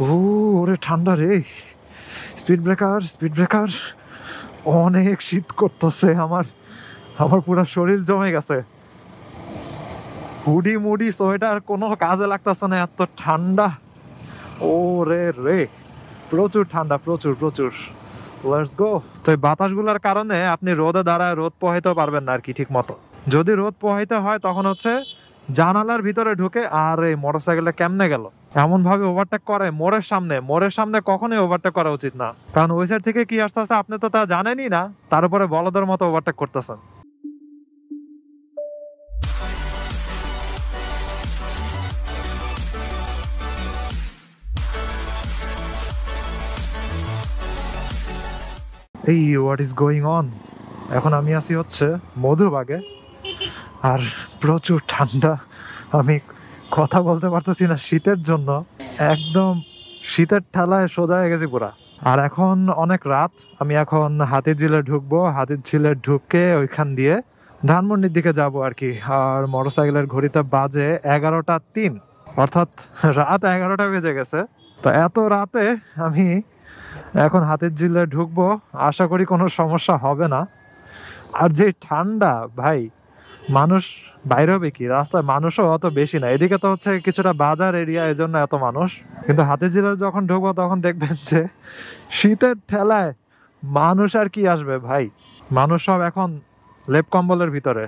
ও ওরে ঠান্ডা রে, স্পিড ব্রেকার স্পিড ব্রেকার। অনেক শীত করতেছে, আমার আমার পুরো শরীর জমে গেছে। হুডি মুডি সোয়েটার কোনো কাজে লাগতেছে না, এত ঠান্ডা। ও রে রে, প্রচুর ঠান্ডা, প্রচুর প্রচুর। Let's go. তো এই বাতাসগুলোর কারণে আপনি রোদে দাঁড়ায় রোদ পোহাইতে পারবেন না আর কি ঠিক মতো। যদি রোদ পোহাইতে হয় তখন হচ্ছে জানালার ভিতরে ঢুকে। আর এই মোটরসাইকেলটা কেমনে গেল, এমন ভাবে ওভারটেক করে মোড়ের সামনে। মোড়ের সামনে কখনোই ওভারটেক করা উচিত না, কারণ ওই সাইড থেকে কি আসতেছে আপনি তো তা জানেনই না, তার উপরে বলদের মতো ওভারটেক করতেছেন। এই হোয়াট ইজ গোয়িং অন। এখন আমি আছি হচ্ছে মধুবাগে, আর প্রচুর ঠান্ডা। আমি কথা বলতে পারতেছি না শীতের জন্য, একদম শীতের ঠেলায় সোজা হয়ে গেছি পুরা। আর এখন অনেক রাত, আমি এখন হাতিরঝিলে ঢুকবো। হাতিরঝিলে ঢুকে ওইখান দিয়ে ধানমন্ডির দিকে যাব আর কি। আর মোটরসাইকেলের ঘড়িতে বাজে 11টা 3, অর্থাৎ রাত 11টা বেজে গেছে। তো এত রাতে আমি এখন হাতিরঝিলে ঢুকবো, আশা করি কোনো সমস্যা হবে না। আর যে ঠান্ডা ভাই, মানুষ বাইরে হবে কি, রাস্তায় মানুষও অত বেশি না। এদিকে তো হচ্ছে কিছুটা বাজার এরিয়া, এই জন্য এত মানুষ। কিন্তু হাতিরঝিলে যখন ঢুকবো তখন দেখবেন যে শীতের ঠেলায় মানুষ আর কি আসবে ভাই। মানুষ সব এখন লেপ কম্বলের ভিতরে,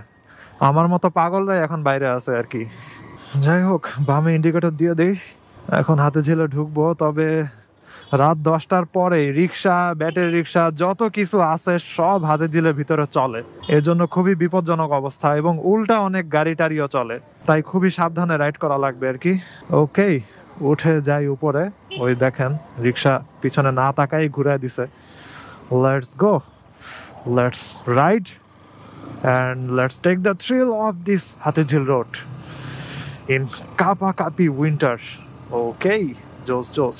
আমার মতো পাগলরাই এখন বাইরে আছে আর কি। যাই হোক, বামে ইন্ডিকেটর দিয়ে দিই। এখন হাতিরঝিলে ঢুকবো, তবে রাত 10টার পরে রিক্সা, ব্যাটারি রিক্সা যত কিছু আছে সব হাতিরঝিলের ভিতরে চলে। এর জন্য খুবই বিপজ্জনক অবস্থা, এবং উল্টা অনেক গাড়ি টাড়িও চলে, তাই খুবই সাবধানে রাইড করা লাগবে আর কি। ওকে, উঠে যাই উপরে। ওই দেখেন রিক্সা পিছনে না তাকাই ঘুরাই দিছে। Let's go, let's ride and let's take the thrill of this Hathirjhil road in Kapa Kapi winter. Okay, জোস জোস।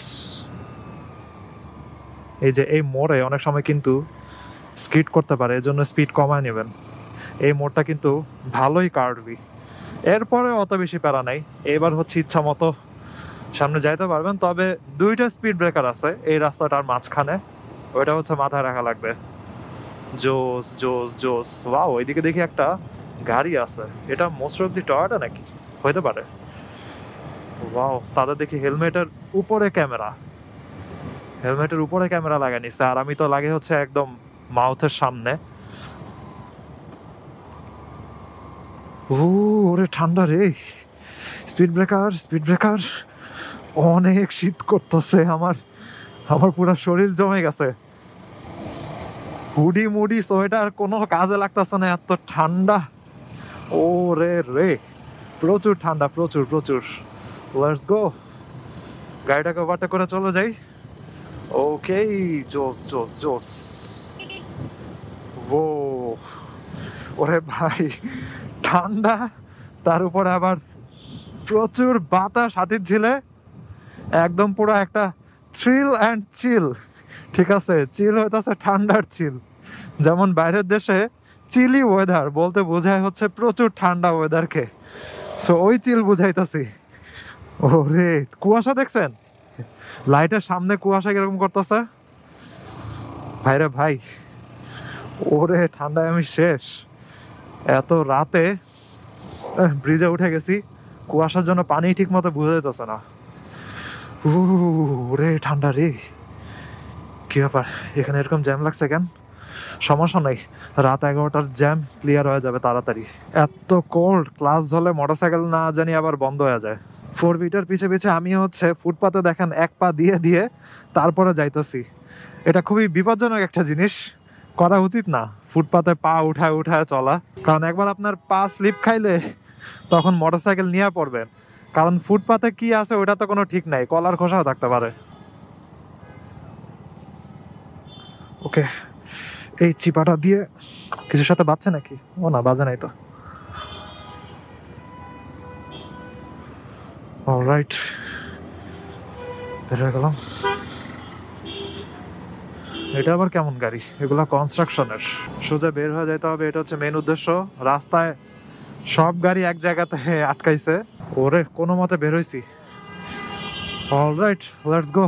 এই যে এই মোড়ে অনেক সময় কিন্তু স্কিড করতে পারে, এই জন্য স্পিড কমায় নেবেন। এই মোড়টা কিন্তু ভালোই কার্ভি, এরপরে অত বেশি প্যারা নাই। এবার হচ্ছে ইচ্ছা মতো সামনে যাইতে পারবেন, তবে 2টা স্পিড ব্রেকার আছে এই রাস্তাটার মাঝখানে, ওইটা হচ্ছে মাথায় রাখা লাগবে। জোস জোস জোস। ওয়াও, ওইদিকে দেখি একটা গাড়ি আছে, এটা মোস্ট অফ দি টয়োটা নাকি হইতে পারে। ওয়াও, তাদের দেখি হেলমেটের উপরে ক্যামেরা, হেলমেটের উপরে ক্যামেরা লাগাই নিচ্ছে, আর আমি তো লাগে হচ্ছে একদম মাউথের সামনে। ওরে ঠান্ডা রে, স্পিড ব্রেকার স্পিড ব্রেকার। অনেক শীত করতেছে, আমার আমার পুরো শরীর জমে গেছে। হুডি মুডি সোয়েটার কোনো কাজে লাগতেছে না, এত ঠান্ডা। ও রে রে, প্রচুর ঠান্ডা, প্রচুর প্রচুর। লেটস গো, গাড়িটাকে ওভারটেক করে চলে যাই। ওকে, জোস জোস জোস। ও ওরে ভাই, ঠান্ডা, তার উপরে আবার প্রচুর বাতাস হাতিরঝিলে, একদম পুরো একটা থ্রিল অ্যান্ড চিল। ঠিক আছে, চিল হইতেছে ঠান্ডার চিল। যেমন বাইরের দেশে চিলি ওয়েদার বলতে বোঝায় হচ্ছে প্রচুর ঠান্ডা ওয়েদারকে, সো ওই চিল বুঝাইতেছি। ওরে, কুয়াশা দেখছেন, লাইটের সামনে কুয়াশা কিরকম করতেছে ভাইরে ভাই। ওরে ঠান্ডায় আমি শেষ। এত রাতে ব্রিজে উঠে গেছি, কুয়াশার জন্য পানি ঠিক মতো বুঝে যেতেছে না। ওরে ঠান্ডা রে, কি ব্যাপার, এখানে এরকম জ্যাম লাগছে কেন? সমস্যা নাই, রাত 11টার জ্যাম ক্লিয়ার হয়ে যাবে তাড়াতাড়ি। এত কোল্ড, ক্লাস ধরলে মোটরসাইকেল না জানি আবার বন্ধ হয়ে যায়। 4 মিটার পিছে পিছে আমি হচ্ছে ফুটপাতে দেখেন 1 পা দিয়ে দিয়ে তারপরে যাইতেছি। এটা খুবই বিপজ্জনক একটা জিনিস, করা উচিত না ফুটপাতে পা উঠায় উঠায় চলা, কারণ একবার আপনার পা স্লিপ খাইলে তখন মোটরসাইকেল নিয়ে পড়বেন। কারণ ফুটপাতে কি আছে ওটা তো কোনো ঠিক নাই, কলার খোসাও থাকতে পারে। ওকে, এই চিপাটা দিয়ে কিছুর সাথে বাজছে নাকি? ও না, বাজে নাই তো। অলরাইট, বের হয়ে গেলাম। এটা আবার কেমন গাড়ি, এগুলা কনস্ট্রাকশনের। সোজা বের হয়ে যাইতে হবে, এটা হচ্ছে মেন উদ্দেশ্য। রাস্তায় সব গাড়ি এক জায়গাতে আটকাইছে। ওরে, কোনো মতে বের হইছি। Alright, let's go.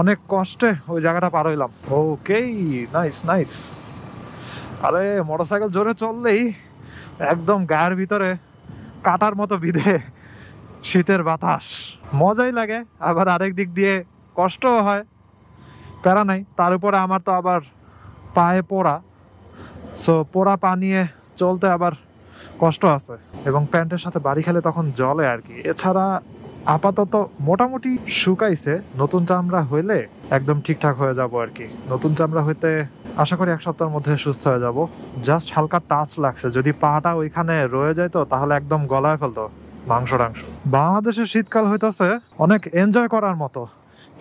অনেক কষ্টে ওই জায়গাটা পার হইলাম। ওকে, নাইস নাইস। আরে মোটরসাইকেল জোরে চললেই একদম গায়ের ভিতরে কাটার মতো বিধে শীতের বাতাস, মজাই লাগে। আবার আরেক দিক দিয়ে কষ্টও হয়, প্যারা নাই। তার উপরে আমার তো আবার পায়ে পোড়া, সো পোড়া পা নিয়ে চলতে আবার কষ্ট আছে, এবং প্যান্টের সাথে বাড়ি খেলে তখন জলে আর কি। এছাড়া আপাতত মোটামুটি শুকাইছে। নতুন চামড়া হইলে একদম ঠিকঠাক হয়ে যাব আর কি। নতুন চামড়া হইতে আশা করি 1 সপ্তাহের মধ্যে সুস্থ হয়ে যাব। জাস্ট হালকা টাচ লাগছে, যদি পাটা ওইখানে রয়ে যাইতো তাহলে একদম গলায় ফেলতো মাংস টাংস। বাংলাদেশের শীতকাল হইতেছে অনেক এনজয় করার মতো।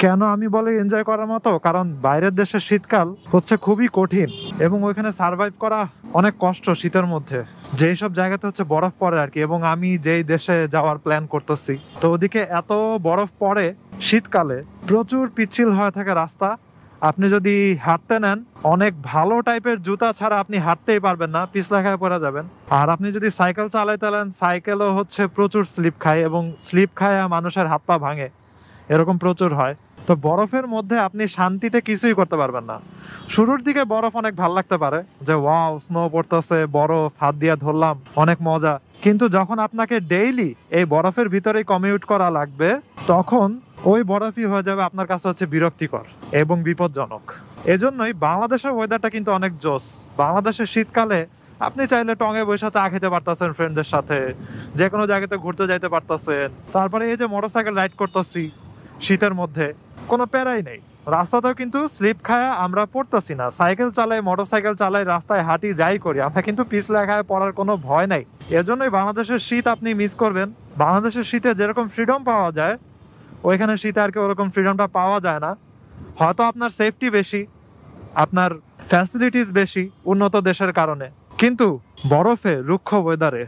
কেন আমি বলি এনজয় করার মতো? কারণ বাইরের দেশের শীতকাল হচ্ছে খুবই কঠিন, এবং ওইখানে সার্ভাইভ করা অনেক কষ্ট শীতের মধ্যে, যেই সব জায়গাতে হচ্ছে বরফ পড়ে আর কি। এবং আমি যেই দেশে যাওয়ার প্ল্যান করতেছি, তো ওদিকে এত বরফ পড়ে শীতকালে, প্রচুর পিচ্ছিল হয়ে থাকে রাস্তা। আপনি যদি হাঁটতে নেন, অনেক ভালো টাইপের জুতা ছাড়া আপনি হাঁটতেই পারবেন না, পিছলা খায় পড়ে যাবেন। আর আপনি যদি সাইকেল চালাইতে নেন, সাইকেলও হচ্ছে প্রচুর স্লিপ খায়, এবং স্লিপ খায় মানুষের হাত পা ভাঙে, এরকম প্রচুর হয়। তো বরফের মধ্যে আপনি শান্তিতে কিছুই করতে পারবেন না। শুরুর দিকে বরফ অনেক ভালো লাগতে পারে, যে ওয়াও স্নো পড়তেছে, বরফ হাত দিয়ে ধরলাম, অনেক মজা। কিন্তু যখন আপনাকে ডেইলি এই বরফের ভিতরেই কমিউট করা লাগবে, তখন ওই বরফই হয়ে যাবে আপনার কাছে হচ্ছে বিরক্তিকর এবং বিপজ্জনক। এজন্যই বাংলাদেশের ওয়েদারটা কিন্তু অনেক জোস। বাংলাদেশের শীতকালে আপনি চাইলে টঙে বসে চা খেতে পারতেছেন ফ্রেন্ডদের সাথে, যে কোনো জায়গাতে ঘুরতে যাইতে পারতেছেন। তারপরে এই যে মোটরসাইকেল রাইড করতেছি শীতের মধ্যে, কোনো প্যারাই নেই। রাস্তাতেও কিন্তু স্লিপ খায়া আমরা পড়তেছি না। সাইকেল চালাই, মোটরসাইকেল চালাই, রাস্তায় হাঁটি, যাই করি, আমরা কিন্তু পিছলা খায় পড়ার কোনো ভয় নাই। এজন্যই বাংলাদেশের শীত আপনি মিস করবেন। বাংলাদেশের শীতে যেরকম ফ্রিডম পাওয়া যায়, ওইখানে শীতে আর কি ওরকম ফ্রিডমটা পাওয়া যায় না। হয়তো আপনার সেফটি বেশি, আপনার ফ্যাসিলিটিস বেশি উন্নত দেশের কারণে, কিন্তু বরফে রুক্ষ ওয়েদারে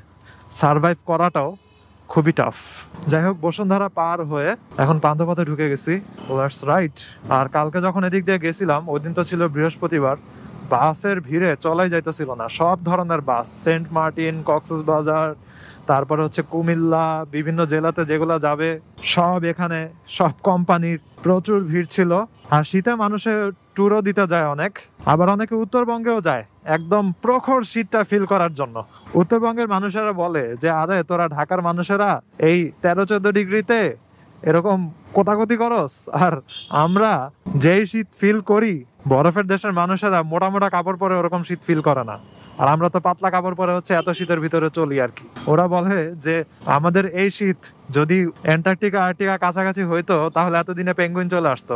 সার্ভাইভ করাটাও খুবই টাফ। যাই হোক, বসুন্ধরা পার হয়ে এখন পান্থপথে ঢুকে গেছি। That's right. আর কালকে যখন এদিক দিয়ে গেছিলাম, ওই দিন তো ছিল বৃহস্পতিবার, বাসের ভিড়ে চলাই যাইতেছিল না। সব ধরনের বাস, সেন্ট মার্টিন, কক্সবাজার, তারপরে হচ্ছে কুমিল্লা, বিভিন্ন জেলাতে যেগুলো যাবে সব এখানে, সব কোম্পানির প্রচুর ভিড় ছিল। আর শীতে মানুষের ট্যুরও দিতে যায় অনেক, আবার অনেকে উত্তরবঙ্গেও যায় একদম প্রখর শীতটা ফিল করার জন্য। উত্তরবঙ্গের মানুষেরা বলে যে আরে তোরা ঢাকার মানুষেরা এই 13-14 ডিগ্রিতে এরকম কোতাকুতি করস, আর আমরা যেই শীত ফিল করি, বরফের দেশের মানুষেরা মোটা মোটা কাপড় পরে ওরকম শীত ফিল করে না। আর আমরা তো পাতলা কাপড় পরে হচ্ছে এত শীতের ভিতরে চলি আর কি। ওরা বলে যে আমাদের এই শীত যদি অ্যান্টার্কটিকা আর্কটিকা কাছাকাছি হইতো, তাহলে এতদিনে পেঙ্গুইন চলে আসতো।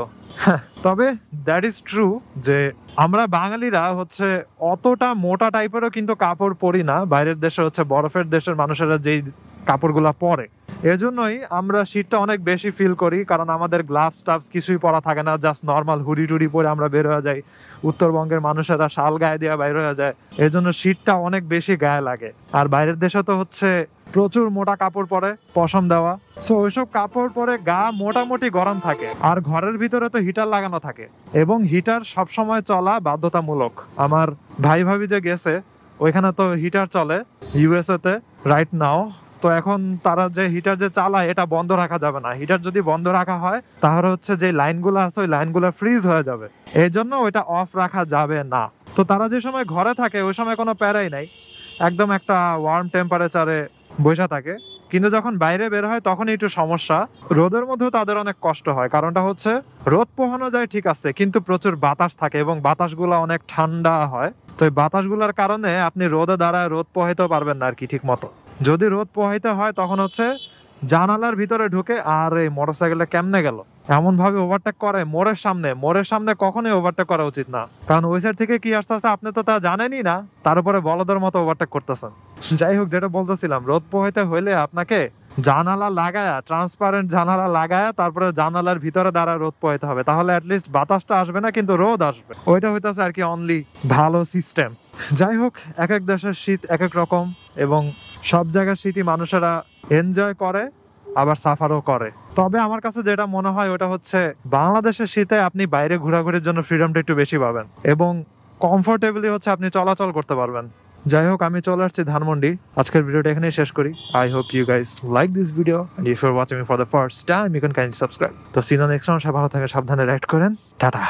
তবে দ্যাট ইজ ট্রু যে আমরা বাঙালিরা হচ্ছে অতটা মোটা টাইপেরও কিন্তু কাপড় পরি না। বাইরের দেশে হচ্ছে বরফের দেশের মানুষেরা যেই কাপড়গুলা পরে, এজন্যই আমরা শীতটা অনেক বেশি ফিল করি। কারণ আমাদের গ্লাভস টাভস কিছুই পরা থাকে না, জাস্ট নর্মাল হুডি টুডি পরে আমরা বের হয়ে যাই। উত্তরবঙ্গের মানুষেরা শাল গায়ে দিয়ে বাইর হয়ে যায়, এজন্য শীতটা অনেক বেশি গায়ে লাগে। আর বাইরের দেশে তো হচ্ছে প্রচুর মোটা কাপড় পরে, পশম দেওয়া, সো ওইসব কাপড় পরে গা মোটামুটি গরম থাকে। আর ঘরের ভিতরে তো হিটার লাগানো থাকে, এবং হিটার সবসময় চলা বাধ্যতামূলক। আমার ভাই ভাবি যে গেছে, ওইখানে তো হিটার চলে ইউএসএ তে রাইট নাও। তো এখন তারা যে হিটার যে চালায়, এটা বন্ধ রাখা যাবে না। হিটার যদি বন্ধ রাখা হয়, তাহলে হচ্ছে যে লাইনগুলো আছে ওই লাইনগুলো ফ্রিজ হয়ে যাবে, এই জন্য ওইটা অফ রাখা যাবে না। তো তারা যে সময় ঘরে থাকে ওই সময় কোনো প্যারাই নাই, একদম একটা ওয়ার্ম টেম্পারেচারে বসে থাকে। কিন্তু যখন বাইরে বের হয় তখনই একটু সমস্যা। রোদের মধ্যেও তাদের অনেক কষ্ট হয়, কারণটা হচ্ছে রোদ পোহানো যায় ঠিক আছে, কিন্তু প্রচুর বাতাস থাকে এবং বাতাসগুলো অনেক ঠান্ডা হয়। তো এই বাতাসগুলোর কারণে আপনি রোদে দাঁড়ায় রোদ পোহাইতেও পারবেন না আর কি ঠিক মতো। যদি রোদ পোহাইতে হয় তখন হচ্ছে জানালার ভিতরে ঢুকে, আর এই মোটরসাইকেলটা কেমনে গেল এমন ভাবে ওভারটেক করে মোড়ের সামনে কখনোই ওভারটেক করা উচিত না, কারণ ওই সাইড থেকে কি আসতেছে আপনি তো তা জানেনই না, তার উপরে বলদের মতো ওভারটেক করতেছেন। যাই হোক, যেটা বলতেছিলাম, রোদ পোহাইতে হইলে আপনাকে জানালা লাগায়া, ট্রান্সপারেন্ট জানালা লাগায়া, তারপরে জানালার ভিতরে দাঁড়ায় রোদ পোহাইতে হবে, তাহলে অ্যাটলিস্ট বাতাসটা আসবে না কিন্তু রোদ আসবে। ওইটা হইতেছে আর কি অনলি ভালো সিস্টেম। যাই হোক, এক এক দেশের শীত এক এক রকম, এবং সব জায়গার শীতই মানুষেরা এনজয় করে আবার সাফারও করে। তবে আমার কাছে যেটা মনে হয় ওটা হচ্ছে বাংলাদেশের শীতে আপনি বাইরে ঘোরাঘুরির জন্য ফ্রিডমটা একটু বেশি পাবেন, এবং কমফোর্টেবলি হচ্ছে আপনি চলাচল করতে পারবেন। যাই হোক, আমি চলে আসছি ধানমন্ডি। আজকের ভিডিওটা এখানেই শেষ করি। I hope you guys like this video, and if you are watching me for the first time you can kindly subscribe. তো সিজন নেক্সট টাইম ভালো থাকে, সাবধানে রাইড করেন। টাটা।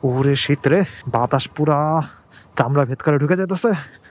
ওরে শীত রে, বাতাস পুরা চামড়া ভেদ করে ঢুকে যাইতেছে।